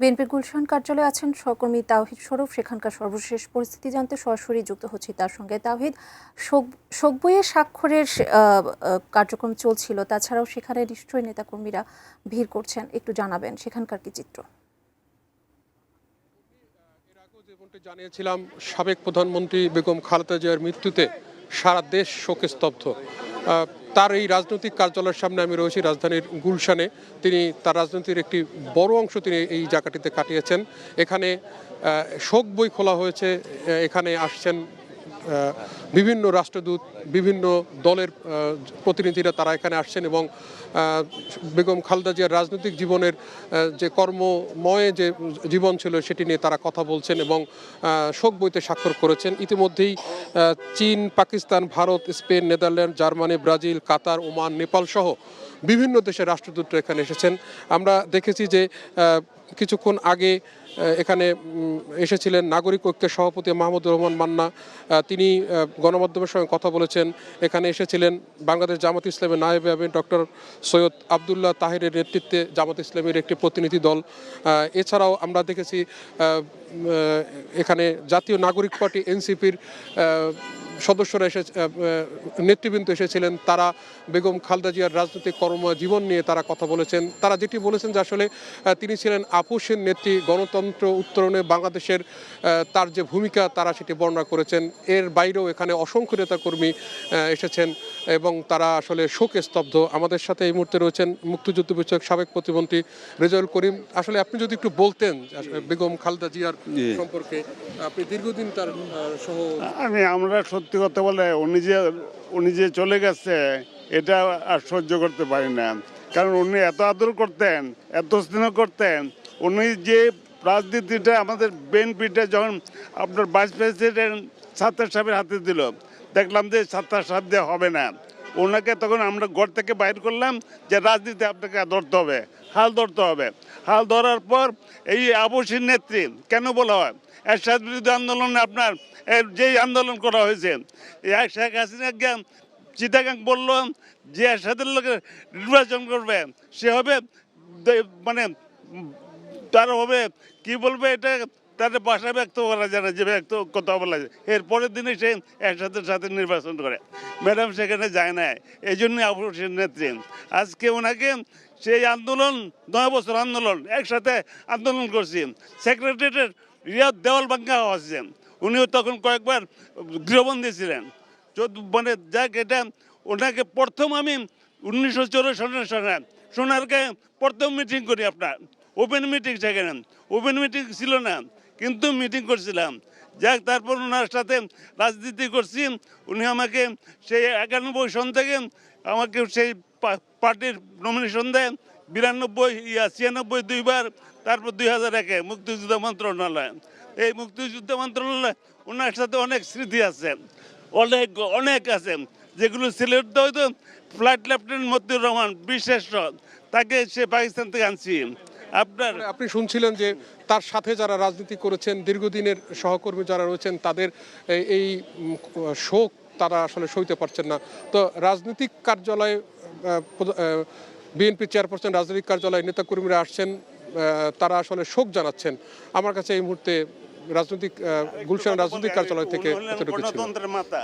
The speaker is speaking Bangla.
বিএনপির গুলশান কার্যালয়ে আছেন সহকর্মী তাওহিদ শরফ। সেখানকার সর্বশেষ পরিস্থিতি জানতে সরাসরি যুক্ত হচ্ছি তার সঙ্গে। তাওহিদ, শোক বইয়ে স্বাক্ষরের কার্যক্রম চলছিল, তাছাড়াও সেখানে নিশ্চয়ই নেতাকর্মীরা ভিড় করছেন, একটু জানাবেন সেখানকার কি চিত্র? যেমনটি জানিয়েছিলাম, সাবেক প্রধানমন্ত্রী বেগম খালেদা জিয়ার মৃত্যুতে সারা দেশ শোকে স্তব্ধ। তার এই রাজনৈতিক কার্যালয়ের সামনে আমি রয়েছি রাজধানীর গুলশানে। তিনি তার রাজনীতির একটি বড় অংশ তিনি এই জায়গাটিতে কাটিয়েছেন। এখানে শোক বই খোলা হয়েছে, এখানে আসছেন বিভিন্ন রাষ্ট্রদূত, বিভিন্ন দলের প্রতিনিধিরা, তারা এখানে আসছেন এবং বেগম খালেদা জিয়ার রাজনৈতিক জীবনের যে কর্মময় যে জীবন ছিল সেটি নিয়ে তারা কথা বলছেন এবং শোক বইতে স্বাক্ষর করেছেন। ইতিমধ্যেই চীন, Pakistan, Bharat, Spain, Netherland, Germany, Brazil, Qatar, Oman, Nepal সহ বিভিন্ন দেশের রাষ্ট্রদূতরা এখানে এসেছেন। আমরা দেখেছি যে কিছুক্ষণ আগে এখানে এসেছিলেন নাগরিক ঐক্যের সভাপতি মাহমুদুর রহমান মান্না। তিনি গণমাধ্যমের সঙ্গে কথা বলেছেন। এখানে এসেছিলেন বাংলাদেশ জামাত ইসলামের নায়েবে আমির ডক্টর সৈয়দ আবদুল্লাহ তাহিরের নেতৃত্বে জামাত ইসলামের একটি প্রতিনিধি দল। এছাড়াও আমরা দেখেছি এখানে জাতীয় নাগরিক পার্টি এনসিপির সদস্যরা নেতৃবৃন্দ এসেছিলেন। তারা বেগম খালেদা জিয়ার রাজনৈতিক কর্মময় জীবন নিয়ে তারা কথা বলেছেন। তারা যেটি বলেছেন যে আসলে তিনি ছিলেন আপোষের নেত্রী, গণতন্ত্র উত্তরণে বাংলাদেশের তার যে ভূমিকা তারা সেটি বর্ণনা করেছেন। এর বাইরেও এখানে অসংখ্য নেতাকর্মী এসেছেন এবং তারা আসলে শোকে স্তব্ধ। আমাদের সাথে এই মুহূর্তে রয়েছেন মুক্তিযুদ্ধ বিষয়ক সাবেক প্রতিমন্ত্রী রেজাউল করিম। আসলে আপনি যদি একটু বলতেন বেগম খালেদা জিয়ার সম্পর্কে, আপনি দীর্ঘদিন তার সহ। আমরা সত্যি কথা বলে উনি যে চলে গেছে এটা আর সহ্য করতে পারি না, কারণ উনি এত আদর করতেন, এত স্নেহ করতেন। উনি যে রাজনীতিটা আমাদের বিএনপিটা যখন আপনার ভাইস প্রেসিডেন্ট সাত্তার সাহেবের হাতে দিল, দেখলাম যে সাত্তার সাহেব দিয়ে হবে না। ওনাকে তখন আমরা ঘর থেকে বাইর করলাম যে রাজনীতি আপনাকে ধরতে হবে, হাল ধরতে হবে। হাল ধরার পর এই আবশ্যিক নেত্রী কেন বলা হয়, এরশাদ বিরোধী আন্দোলনে আপনার যেই আন্দোলন করা হয়েছে, শেখ হাসিনাকে চিটাগাং বলল যে এরশাদের লোকের নির্বাচন করবে সে হবে মানে তার হবে কি বলবে, এটা তাদের ভাষায় ব্যক্ত করা যায় না, যে ব্যক্ত কথা বলা যায়। এর পরের দিনে সে একসাথে সাথে নির্বাচন করে, ম্যাডাম সেখানে যায় না। এই জন্যই অবশ্যই নেত্রী আজকে ওনাকে সেই আন্দোলন 9 বছর আন্দোলন একসাথে আন্দোলন করছি, সেক্রেটারিয়েটের রিয়াদ দেওয়াল ভাঙ্গা হচ্ছে। উনিও তখন কয়েকবার গৃহবন্দী ছিলেন। মানে যাক, এটা ওনাকে প্রথম আমি 1964 সালে সোনারগাঁয়ে প্রথম মিটিং করি, আপনার ওপেন মিটিং, সেখানে ওপেন মিটিং ছিল না কিন্তু মিটিং করছিলাম। যাক, তারপর ওনার সাথে রাজনীতি করছি। উনি আমাকে সেই 91 সন থেকে আমাকে সেই পার্টির নমিনেশন দেয়, 92, 96 দুইবার, তারপর 2001 মুক্তিযুদ্ধ মন্ত্রণালয়। এই মুক্তিযুদ্ধ মন্ত্রণালয় ওনার সাথে অনেক স্মৃতি আছে, অনেক আছে, যেগুলো সিলেক্ট হয়তো ফ্লাইট লেফটেন্যান্ট মতিউর রহমান বিশেষ, তাকে সে পাকিস্তান থেকে আনছি। আপনি শুনছিলেন যে তার সাথে যারা রাজনীতি করেছেন, দীর্ঘদিনের সহকর্মী যারা রয়েছেন, তাদের এই শোক তারা আসলে সইতে পারছেন না। তো রাজনৈতিক কার্যালয়ে বিএনপি চেয়ারপারসন রাজনৈতিক কার্যালয়ে নেতাকর্মীরা আসছেন, তারা আসলে শোক জানাচ্ছেন। আমার কাছে এই মুহূর্তে গুলশান রাজনৈতিক কার্যালয় থেকে গণতন্ত্রের মাতা